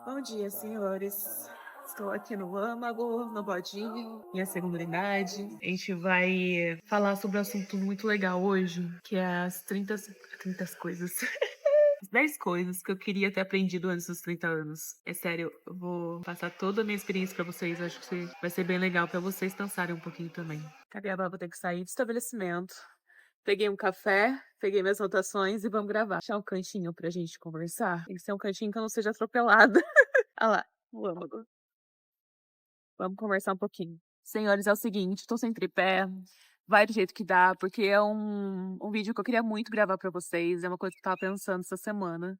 Bom dia, senhores. Estou aqui no âmago, no bodinho, minha segunda unidade. A gente vai falar sobre um assunto muito legal hoje, que é as 30 coisas. As 10 coisas que eu queria ter aprendido antes dos 30 anos. É sério, eu vou passar toda a minha experiência pra vocês. Acho que vai ser bem legal pra vocês pensarem um pouquinho também. Cadê a Vou ter que sair do estabelecimento. Peguei um café, peguei minhas anotações e vamos gravar. Achar um cantinho pra gente conversar. Tem que ser um cantinho que eu não seja atropelada. Ah lá, o âmago. Vamos conversar um pouquinho. Senhores, é o seguinte, tô sem tripé, vai do jeito que dá, porque é um vídeo que eu queria muito gravar pra vocês, é uma coisa que eu tava pensando essa semana.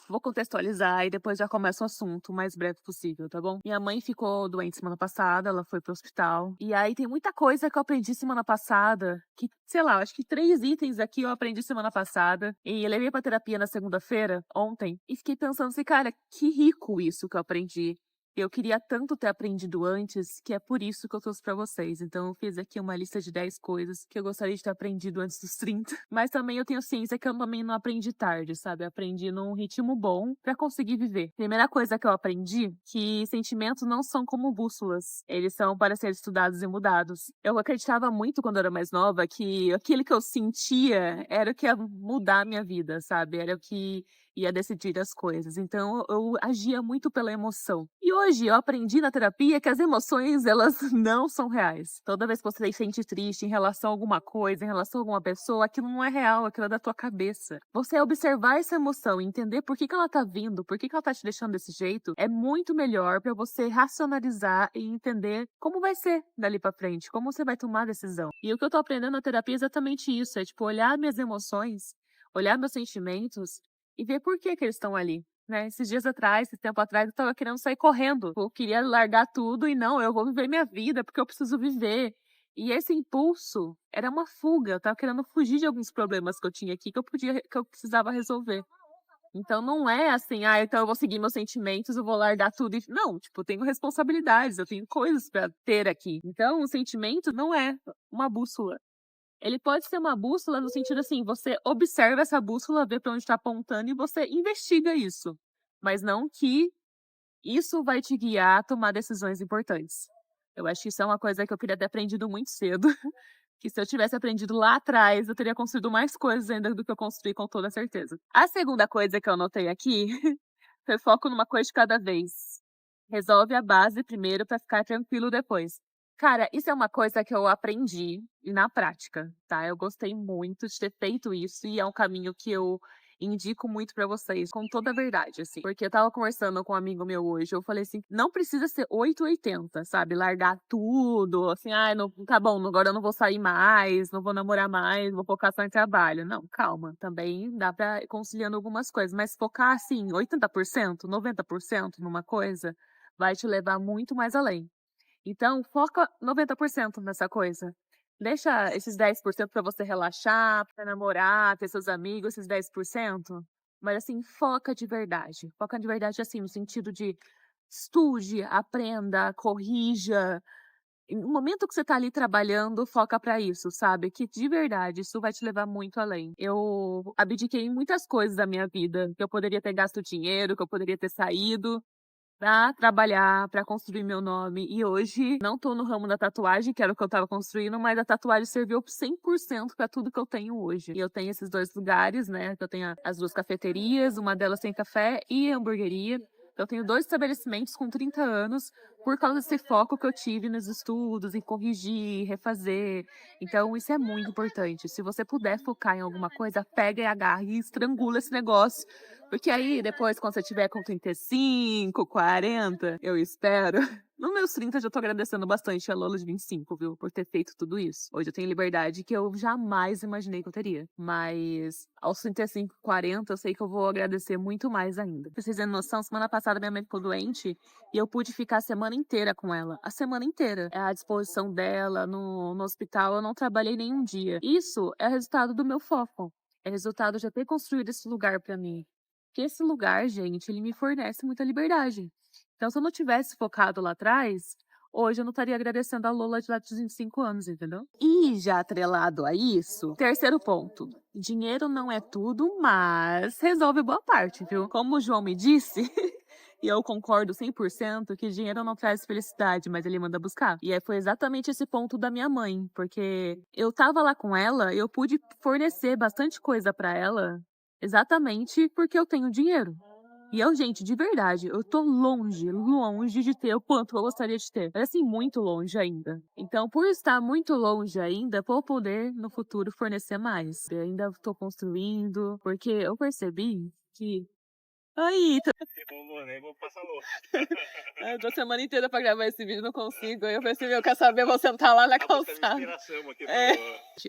Vou contextualizar e depois já começa o assunto o mais breve possível, tá bom? Minha mãe ficou doente semana passada, ela foi pro hospital. E aí tem muita coisa que eu aprendi semana passada, que, sei lá, acho que 3 itens aqui eu aprendi semana passada. E eu levei pra terapia na segunda-feira, ontem, e fiquei pensando assim, cara, que rico isso que eu aprendi. Eu queria tanto ter aprendido antes, que é por isso que eu trouxe pra vocês. Então eu fiz aqui uma lista de 10 coisas que eu gostaria de ter aprendido antes dos 30. Mas também eu tenho ciência que eu também não aprendi tarde, sabe? Eu aprendi num ritmo bom pra conseguir viver. Primeira coisa que eu aprendi, que sentimentos não são como bússolas. Eles são para ser estudados e mudados. Eu acreditava muito quando eu era mais nova que aquilo que eu sentia era o que ia mudar a minha vida, sabe? Era o que ia decidir as coisas. Então eu agia muito pela emoção. E hoje eu aprendi na terapia que as emoções, elas não são reais. Toda vez que você se sente triste em relação a alguma coisa, em relação a alguma pessoa, aquilo não é real, aquilo é da tua cabeça. Você observar essa emoção e entender por que ela tá vindo, por que ela tá te deixando desse jeito, é muito melhor para você racionalizar e entender como vai ser dali para frente, como você vai tomar a decisão. E o que eu tô aprendendo na terapia é exatamente isso, é tipo olhar minhas emoções, olhar meus sentimentos e ver por que eles estão ali, né? Esses dias atrás, esse tempo atrás, eu tava querendo sair correndo. Eu queria largar tudo e não, eu vou viver minha vida porque eu preciso viver. E esse impulso era uma fuga. Eu tava querendo fugir de alguns problemas que eu tinha aqui que eu precisava resolver. Então não é assim, então eu vou seguir meus sentimentos, eu vou largar tudo e não, tipo, eu tenho responsabilidades, eu tenho coisas pra ter aqui. Então o sentimento não é uma bússola. Ele pode ser uma bússola no sentido assim, você observa essa bússola, vê para onde está apontando e você investiga isso. Mas não que isso vai te guiar a tomar decisões importantes. Eu acho que isso é uma coisa que eu queria ter aprendido muito cedo. Que se eu tivesse aprendido lá atrás, eu teria construído mais coisas ainda do que eu construí com toda certeza. A segunda coisa que eu anotei aqui foi foco numa coisa de cada vez. Resolve a base primeiro para ficar tranquilo depois. Cara, isso é uma coisa que eu aprendi na prática, tá? Eu gostei muito de ter feito isso e é um caminho que eu indico muito pra vocês, com toda a verdade, assim. Porque eu estava conversando com um amigo meu hoje, eu falei assim, não precisa ser 880, sabe? Largar tudo, assim, não, tá bom, agora eu não vou sair mais, não vou namorar mais, vou focar só em trabalho. Não, calma, também dá pra ir conciliando algumas coisas, mas focar, assim, 80%, 90% numa coisa, vai te levar muito mais além. Então, foca 90% nessa coisa. Deixa esses 10% para você relaxar, para namorar, ter seus amigos, esses 10%. Mas assim, foca de verdade. Foca de verdade assim, no sentido de estude, aprenda, corrija. No momento que você tá ali trabalhando, foca para isso, sabe? Que de verdade isso vai te levar muito além. Eu abdiquei em muitas coisas da minha vida, que eu poderia ter gasto dinheiro, que eu poderia ter saído pra trabalhar, pra construir meu nome. E hoje não tô no ramo da tatuagem, que era o que eu estava construindo, mas a tatuagem serviu 100% pra tudo que eu tenho hoje. E eu tenho esses 2 lugares, né? Eu tenho as 2 cafeterias, uma delas tem café e hamburgueria. Eu tenho 2 estabelecimentos com 30 anos por causa desse foco que eu tive nos estudos, em corrigir, refazer. Então, isso é muito importante. Se você puder focar em alguma coisa, pega e agarra e estrangula esse negócio. Porque aí, depois, quando você tiver com 35, 40, eu espero. Nos meus 30, eu já tô agradecendo bastante a Lola de 25, viu? Por ter feito tudo isso. Hoje eu tenho liberdade que eu jamais imaginei que eu teria. Mas aos 35, 40, eu sei que eu vou agradecer muito mais ainda. Pra vocês terem noção, semana passada minha mãe ficou doente e eu pude ficar a semana inteira com ela. A semana inteira. É à disposição dela, no hospital, eu não trabalhei nenhum dia. Isso é resultado do meu foco. É resultado de eu ter construído esse lugar pra mim. Que esse lugar, gente, ele me fornece muita liberdade. Então, se eu não tivesse focado lá atrás, hoje eu não estaria agradecendo a Lola de lá de 25 anos, entendeu? E já atrelado a isso, terceiro ponto. Dinheiro não é tudo, mas resolve boa parte, viu? Como o João me disse, E eu concordo 100% que dinheiro não traz felicidade, mas ele manda buscar. E aí foi exatamente esse ponto da minha mãe, porque eu estava lá com ela, eu pude fornecer bastante coisa pra ela, exatamente porque eu tenho dinheiro. E eu, gente, de verdade, eu tô longe, longe de ter o quanto eu gostaria de ter. Mas assim, muito longe ainda. Então, por estar muito longe ainda, vou poder no futuro fornecer mais. Eu ainda tô construindo, porque eu percebi que. Aí, Nem vou passar louco. eu tô a semana inteira pra gravar esse vídeo, não consigo. Aí eu percebi, eu quero saber, vou sentar lá na calçada. Inspiração aqui É.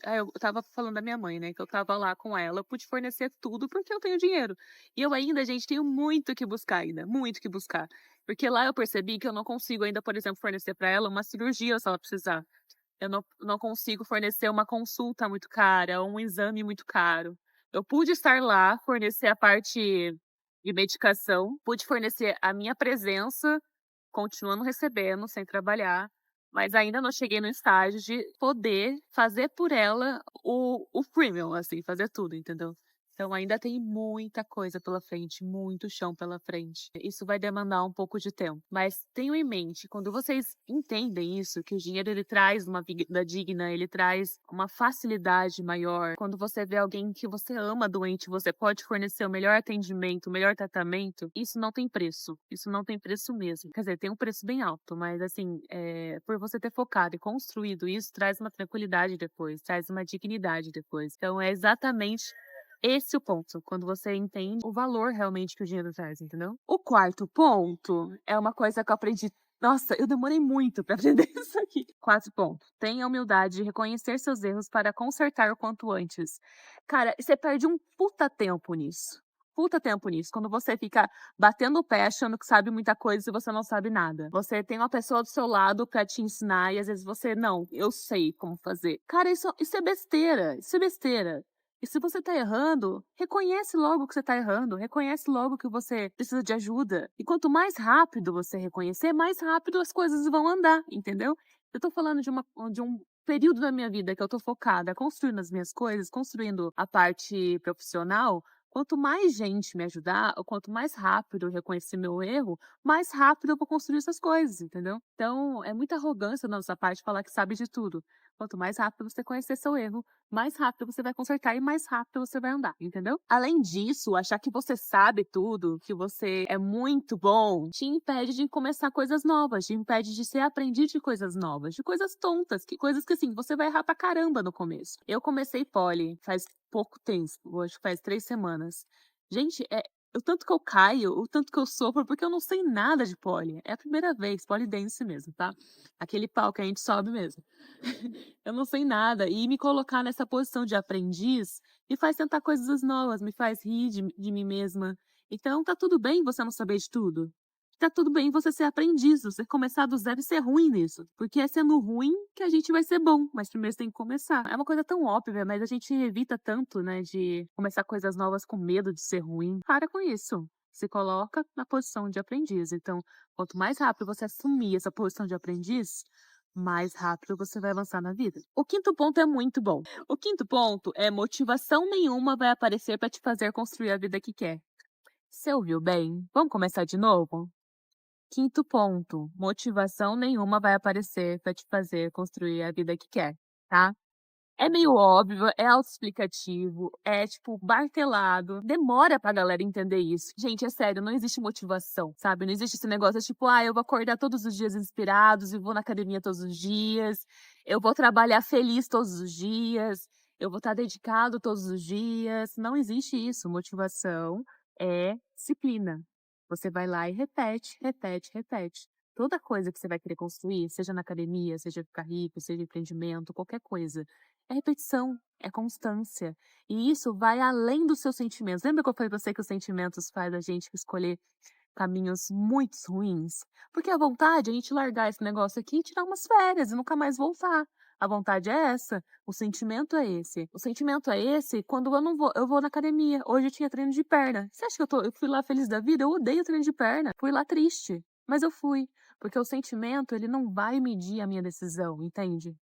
Aí eu tava falando da minha mãe, né? Que eu tava lá com ela, eu pude fornecer tudo porque eu tenho dinheiro. E eu ainda, gente, tenho muito que buscar ainda, muito que buscar. Porque lá eu percebi que eu não consigo ainda, por exemplo, fornecer pra ela uma cirurgia se ela precisar. Eu não consigo fornecer uma consulta muito cara, um exame muito caro. Eu pude estar lá, fornecer a parte de medicação, pude fornecer a minha presença, continuando recebendo, sem trabalhar, mas ainda não cheguei no estágio de poder fazer por ela o premium, assim, fazer tudo, entendeu? Então ainda tem muita coisa pela frente, muito chão pela frente. Isso vai demandar um pouco de tempo. Mas tenham em mente, quando vocês entendem isso, que o dinheiro ele traz uma vida digna, ele traz uma facilidade maior. Quando você vê alguém que você ama doente, você pode fornecer o melhor atendimento, o melhor tratamento, isso não tem preço. Isso não tem preço mesmo. Quer dizer, tem um preço bem alto, mas assim, por você ter focado e construído isso, traz uma tranquilidade depois, traz uma dignidade depois. Então é exatamente esse é o ponto, quando você entende o valor realmente que o dinheiro traz, entendeu? O quarto ponto é uma coisa que eu aprendi. Nossa, eu demorei muito pra aprender isso aqui. 4 pontos. Tenha a humildade de reconhecer seus erros para consertar o quanto antes. Cara, você perde um puta tempo nisso. Puta tempo nisso. Quando você fica batendo o pé achando que sabe muita coisa e você não sabe nada. Você tem uma pessoa do seu lado pra te ensinar e às vezes você, não, eu sei como fazer. Cara, isso é besteira. Isso é besteira. E se você tá errando, reconhece logo que você tá errando, reconhece logo que você precisa de ajuda. E quanto mais rápido você reconhecer, mais rápido as coisas vão andar, entendeu? Eu tô falando de um período da minha vida que eu tô focada construindo as minhas coisas, construindo a parte profissional. Quanto mais gente me ajudar, ou quanto mais rápido eu reconhecer meu erro, mais rápido eu vou construir essas coisas, entendeu? Então, é muita arrogância da nossa parte falar que sabe de tudo. Quanto mais rápido você conhecer seu erro, mais rápido você vai consertar e mais rápido você vai andar, entendeu? Além disso, achar que você sabe tudo, que você é muito bom, te impede de começar coisas novas, te impede de ser aprendiz de coisas novas, de coisas tontas, que coisas que assim, você vai errar pra caramba no começo. Eu comecei poli faz pouco tempo, acho que faz 3 semanas. Gente, o tanto que eu caio, o tanto que eu sofro, porque eu não sei nada de poli. É a primeira vez, pole dance mesmo, tá? Aquele pau que a gente sobe mesmo. Eu não sei nada. E me colocar nessa posição de aprendiz me faz tentar coisas novas, me faz rir de mim mesma. Então tá tudo bem você não saber de tudo. Tá tudo bem você ser aprendiz, você começar do zero e ser ruim nisso. Porque é sendo ruim que a gente vai ser bom, mas primeiro você tem que começar. É uma coisa tão óbvia, mas a gente evita tanto, né, de começar coisas novas com medo de ser ruim. Para com isso. Se coloca na posição de aprendiz. Então, quanto mais rápido você assumir essa posição de aprendiz, mais rápido você vai avançar na vida. O quinto ponto é muito bom. O quinto ponto é motivação nenhuma vai aparecer para te fazer construir a vida que quer. Você ouviu bem? Vamos começar de novo? Quinto ponto, motivação nenhuma vai aparecer para te fazer construir a vida que quer, tá? É meio óbvio, é autoexplicativo, é tipo martelado. Demora pra galera entender isso. Gente, é sério, não existe motivação, sabe? Não existe esse negócio tipo, eu vou acordar todos os dias inspirados e vou na academia todos os dias, eu vou trabalhar feliz todos os dias, eu vou estar dedicado todos os dias. Não existe isso. Motivação é disciplina. Você vai lá e repete, repete, repete. Toda coisa que você vai querer construir, seja na academia, seja ficar rico, seja empreendimento, qualquer coisa, é repetição, é constância. E isso vai além dos seus sentimentos. Lembra que eu falei pra você que os sentimentos faz a gente escolher caminhos muito ruins? Porque a vontade é a gente largar esse negócio aqui e tirar umas férias e nunca mais voltar. A vontade é essa, o sentimento é esse. O sentimento é esse quando eu vou na academia. Hoje eu tinha treino de perna. Você acha que eu fui lá feliz da vida? Eu odeio treino de perna. Fui lá triste, mas eu fui. Porque o sentimento, ele não vai medir a minha decisão, entende?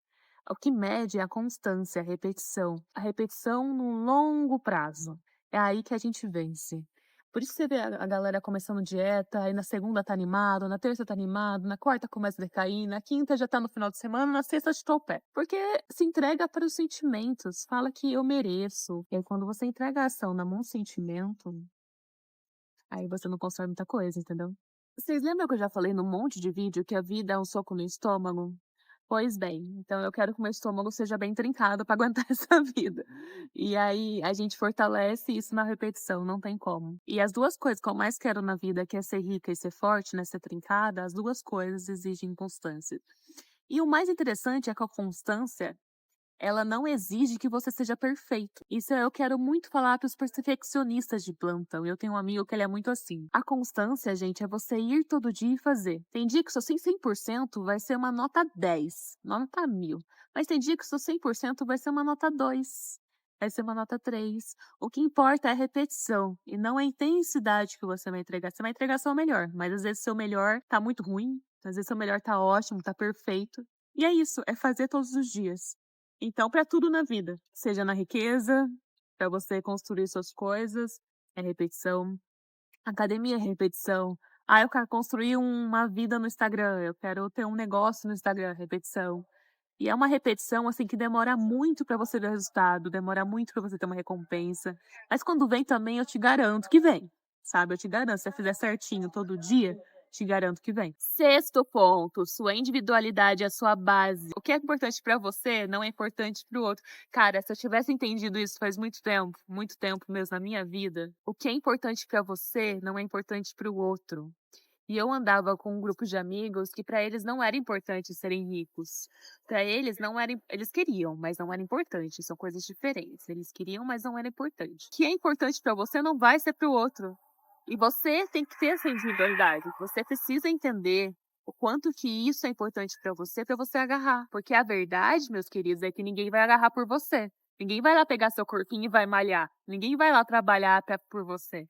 O que mede é a constância, a repetição no longo prazo. É aí que a gente vence. Por isso você vê a galera começando dieta, aí na segunda tá animado, na terça tá animado, na quarta começa a decair, na quinta já tá no final de semana, na sexta chutou o pé. Porque se entrega para os sentimentos, fala que eu mereço. E aí quando você entrega a ação na mão do sentimento, aí você não constrói muita coisa, entendeu? Vocês lembram que eu já falei num monte de vídeo que a vida é um soco no estômago? Pois bem, então eu quero que o meu estômago seja bem trincado para aguentar essa vida. E aí a gente fortalece isso na repetição, não tem como. E as duas coisas que eu mais quero na vida, que é ser rica e ser forte, né, ser trincada, as duas coisas exigem constância. E o mais interessante é que a constância ela não exige que você seja perfeito. Isso eu quero muito falar para os perfeccionistas de plantão. Eu tenho um amigo que ele é muito assim. A constância, gente, é você ir todo dia e fazer. Tem dia que o seu 100% vai ser uma nota 10, nota 1000. Mas tem dia que o seu 100% vai ser uma nota 2. Vai ser uma nota 3. O que importa é a repetição e não a intensidade que você vai entregar. Você vai entregar seu melhor, mas às vezes seu melhor tá muito ruim, às vezes seu melhor tá ótimo, tá perfeito. E é isso, é fazer todos os dias. Então, para tudo na vida, seja na riqueza, para você construir suas coisas, é repetição. Academia é repetição. Ah, eu quero construir uma vida no Instagram, eu quero ter um negócio no Instagram, repetição. E é uma repetição assim que demora muito para você ver o resultado, demora muito para você ter uma recompensa. Mas quando vem também, eu te garanto que vem. Sabe? Eu te garanto, se você fizer certinho todo dia, te garanto que vem. Sexto ponto, sua individualidade é a sua base. O que é importante para você não é importante para o outro. Cara, se eu tivesse entendido isso faz muito tempo mesmo na minha vida, o que é importante para você não é importante para o outro. E eu andava com um grupo de amigos que para eles não era importante serem ricos. Para eles não era, eles queriam, mas não era importante, são coisas diferentes. Eles queriam, mas não era importante. O que é importante para você não vai ser para o outro. E você tem que ter essa individualidade. Você precisa entender o quanto que isso é importante para você agarrar. Porque a verdade, meus queridos, é que ninguém vai agarrar por você. Ninguém vai lá pegar seu corpinho e vai malhar. Ninguém vai lá trabalhar por você.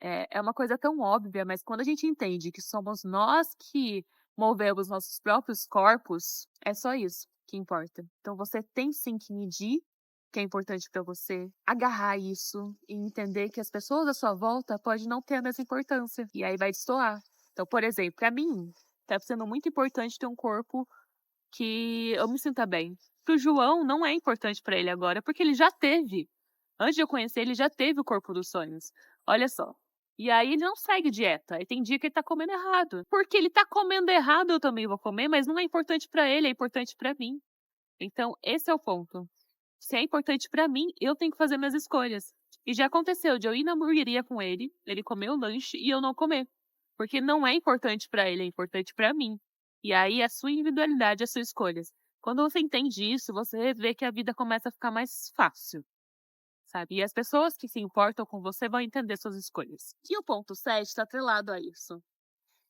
É uma coisa tão óbvia, mas quando a gente entende que somos nós que movemos nossos próprios corpos, é só isso que importa. Então você tem sim que medir o que é importante para você, agarrar isso e entender que as pessoas à sua volta podem não ter a mesma importância. E aí vai destoar. Então, por exemplo, para mim, tá sendo muito importante ter um corpo que eu me sinta bem. Pro João não é importante para ele agora, porque ele já teve. Antes de eu conhecer, ele já teve o corpo dos sonhos. Olha só. E aí ele não segue dieta. E tem dia que ele tá comendo errado. Porque ele tá comendo errado, eu também vou comer, mas não é importante para ele, é importante para mim. Então, esse é o ponto. Se é importante para mim, eu tenho que fazer minhas escolhas. E já aconteceu de eu ir na hamburgueria com ele comer o lanche e eu não comer. Porque não é importante para ele, é importante para mim. E aí é a sua individualidade, as suas escolhas. Quando você entende isso, você vê que a vida começa a ficar mais fácil, sabe? E as pessoas que se importam com você vão entender suas escolhas. E o ponto 7 está atrelado a isso.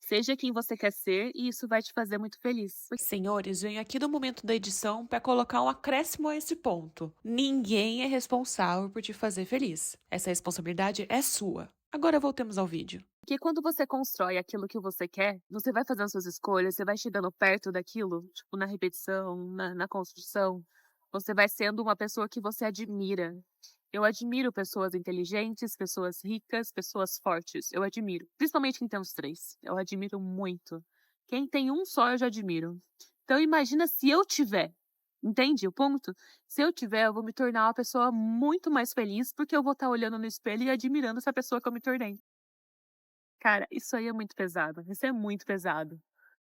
Seja quem você quer ser e isso vai te fazer muito feliz. Senhores, venho aqui no momento da edição para colocar um acréscimo a esse ponto. Ninguém é responsável por te fazer feliz. Essa responsabilidade é sua. Agora voltemos ao vídeo. Porque quando você constrói aquilo que você quer, você vai fazendo suas escolhas, você vai chegando perto daquilo, tipo, na repetição, na construção, você vai sendo uma pessoa que você admira. Eu admiro pessoas inteligentes, pessoas ricas, pessoas fortes. Eu admiro. Principalmente quem tem os três. Eu admiro muito. Quem tem um só, eu já admiro. Então imagina se eu tiver. Entende o ponto? Se eu tiver, eu vou me tornar uma pessoa muito mais feliz, porque eu vou estar olhando no espelho e admirando essa pessoa que eu me tornei. Cara, isso aí é muito pesado. Isso é muito pesado.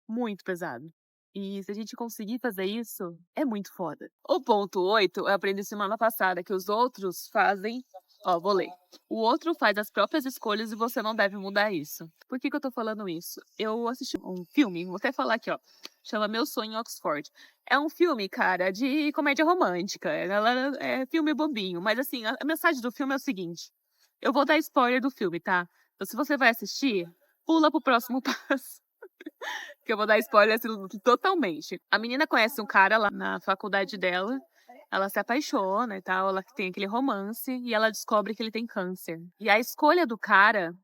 Muito pesado. E se a gente conseguir fazer isso, é muito foda. O ponto 8, eu aprendi semana passada que os outros fazem. Ó, vou ler. O outro faz as próprias escolhas e você não deve mudar isso. Por que eu tô falando isso? Eu assisti um filme, vou até falar aqui, ó. Chama Meu Sonho em Oxford. É um filme, cara, de comédia romântica. É filme bobinho. Mas assim, a mensagem do filme é o seguinte. Eu vou dar spoiler do filme, tá? Então, se você vai assistir, pula pro próximo passo. Que eu vou dar spoiler assim, totalmente. A menina conhece um cara lá na faculdade dela. Ela se apaixona e tal, ela tem aquele romance e ela descobre que ele tem câncer. E a escolha do cara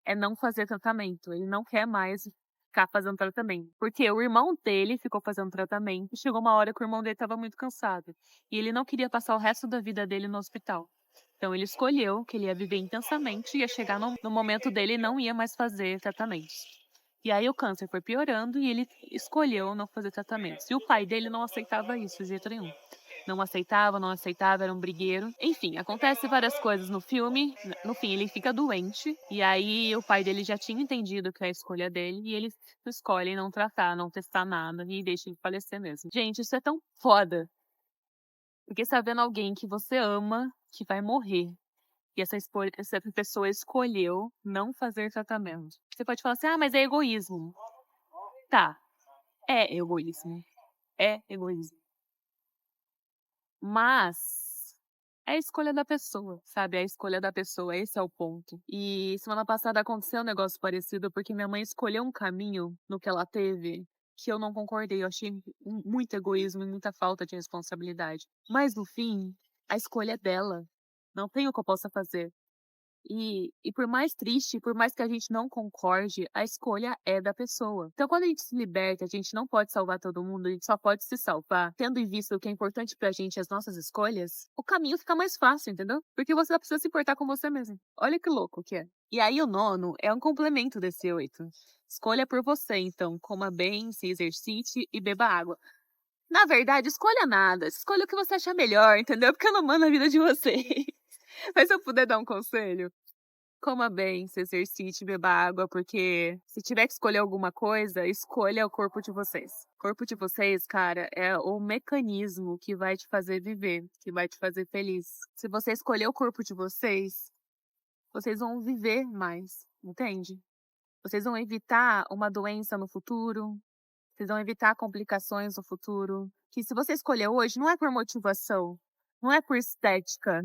é não fazer tratamento. Ele não quer mais ficar fazendo tratamento. Porque o irmão dele ficou fazendo tratamento e chegou uma hora que o irmão dele estava muito cansado. E ele não queria passar o resto da vida dele no hospital. Então ele escolheu que ele ia viver intensamente, ia chegar no momento dele e não ia mais fazer tratamentos. E aí o câncer foi piorando e ele escolheu não fazer tratamentos. E o pai dele não aceitava isso de jeito nenhum. Não aceitava, era um brigueiro. Enfim, acontece várias coisas no filme. No fim, ele fica doente. E aí o pai dele já tinha entendido que é a escolha dele. E ele escolhe não tratar, não testar nada e deixa ele falecer mesmo. Gente, isso é tão foda. Porque você tá vendo alguém que você ama, que vai morrer. E essa pessoa escolheu não fazer tratamento. Você pode falar assim, ah, mas é egoísmo. Tá, é egoísmo. É egoísmo. Mas é a escolha da pessoa, sabe? É a escolha da pessoa, esse é o ponto. E semana passada aconteceu um negócio parecido, porque minha mãe escolheu um caminho no que ela teve que eu não concordei. Eu achei muito egoísmo e muita falta de responsabilidade. Mas no fim, a escolha é dela. Não tem o que eu possa fazer. E por mais triste, por mais que a gente não concorde, a escolha é da pessoa. Então, quando a gente se liberta, a gente não pode salvar todo mundo, a gente só pode se salvar, tendo em vista o que é importante pra gente, as nossas escolhas, o caminho fica mais fácil, entendeu? Porque você precisa se importar com você mesmo. Olha que louco que é. E aí, o nono é um complemento desse 8. Escolha por você, então. Coma bem, se exercite e beba água. Na verdade, escolha nada. Escolha o que você achar melhor, entendeu? Porque eu não mando a vida de vocês. Mas se eu puder dar um conselho, coma bem, se exercite, beba água, porque se tiver que escolher alguma coisa, escolha o corpo de vocês. O corpo de vocês, cara, é o mecanismo que vai te fazer viver, que vai te fazer feliz. Se você escolher o corpo de vocês, vocês vão viver mais, entende? Vocês vão evitar uma doença no futuro, vocês vão evitar complicações no futuro. Que se você escolher hoje, não é por motivação, não é por estética,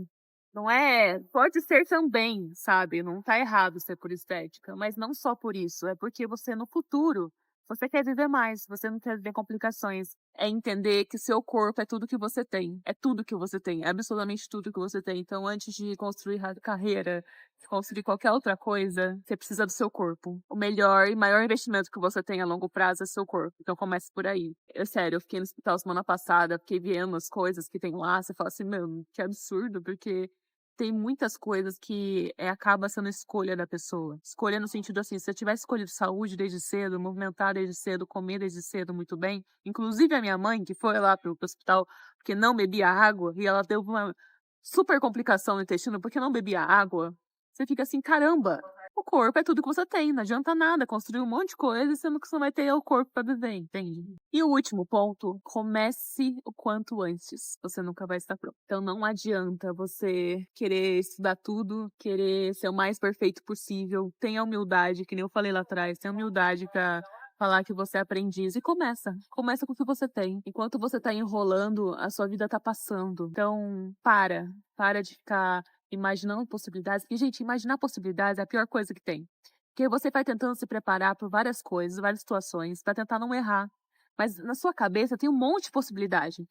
não é. Pode ser também, sabe? Não tá errado ser por estética, mas não só por isso. É porque você no futuro, você quer viver mais, você não quer viver complicações. É entender que seu corpo é tudo que você tem. É tudo que você tem, é absolutamente tudo que você tem. Então, antes de construir a carreira, de construir qualquer outra coisa, você precisa do seu corpo. O melhor e maior investimento que você tem a longo prazo é seu corpo. Então comece por aí. Sério, eu fiquei no hospital semana passada, fiquei vendo as coisas que tem lá, você fala assim, meu, que absurdo, porque tem muitas coisas que acaba sendo escolha da pessoa. Escolha no sentido assim, se você tivesse escolhido saúde desde cedo, movimentar desde cedo, comer desde cedo muito bem, inclusive a minha mãe, que foi lá pro hospital porque não bebia água, e ela teve uma super complicação no intestino porque não bebia água, você fica assim, caramba, o corpo é tudo que você tem, não adianta nada construir um monte de coisa sendo que você não vai ter o corpo para viver, entende? E o último ponto, comece o quanto antes, você nunca vai estar pronto. Então não adianta você querer estudar tudo, querer ser o mais perfeito possível, tenha humildade, que nem eu falei lá atrás, tenha humildade pra falar que você é aprendiz e começa com o que você tem. Enquanto você tá enrolando, a sua vida tá passando. Então, para de ficar imaginando possibilidades, porque, gente, imaginar possibilidades é a pior coisa que tem. Porque você vai tentando se preparar por várias coisas, várias situações, para tentar não errar. Mas na sua cabeça tem um monte de possibilidade.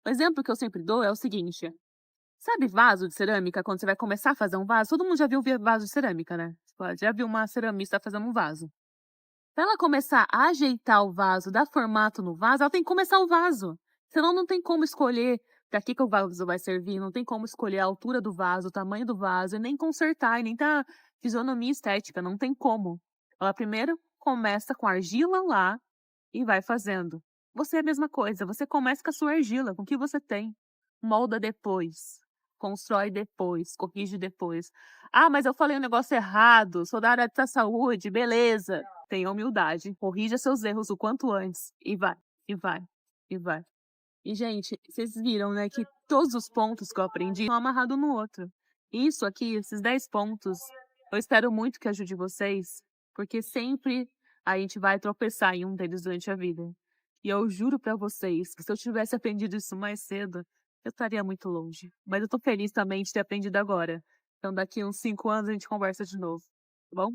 O exemplo que eu sempre dou é o seguinte: sabe vaso de cerâmica, quando você vai começar a fazer um vaso? Todo mundo já viu vaso de cerâmica, né? Já viu uma ceramista fazendo um vaso. Para ela começar a ajeitar o vaso, dar formato no vaso, ela tem que começar o vaso. Senão não tem como escolher para que o vaso vai servir, não tem como escolher a altura do vaso, o tamanho do vaso, e nem consertar, e nem dar fisionomia estética, não tem como. Ela primeiro começa com a argila lá e vai fazendo. Você é a mesma coisa, você começa com a sua argila, com o que você tem. Molda depois, constrói depois, corrige depois. Ah, mas eu falei um negócio errado, sou da área da saúde, beleza. Tenha humildade, corrija seus erros o quanto antes. E vai, e vai, e vai. E, gente, vocês viram, né, que todos os pontos que eu aprendi estão amarrados no outro. Isso aqui, esses 10 pontos, eu espero muito que ajude vocês, porque sempre a gente vai tropeçar em um deles durante a vida. E eu juro pra vocês que se eu tivesse aprendido isso mais cedo, eu estaria muito longe. Mas eu tô feliz também de ter aprendido agora. Então daqui uns 5 anos a gente conversa de novo, tá bom?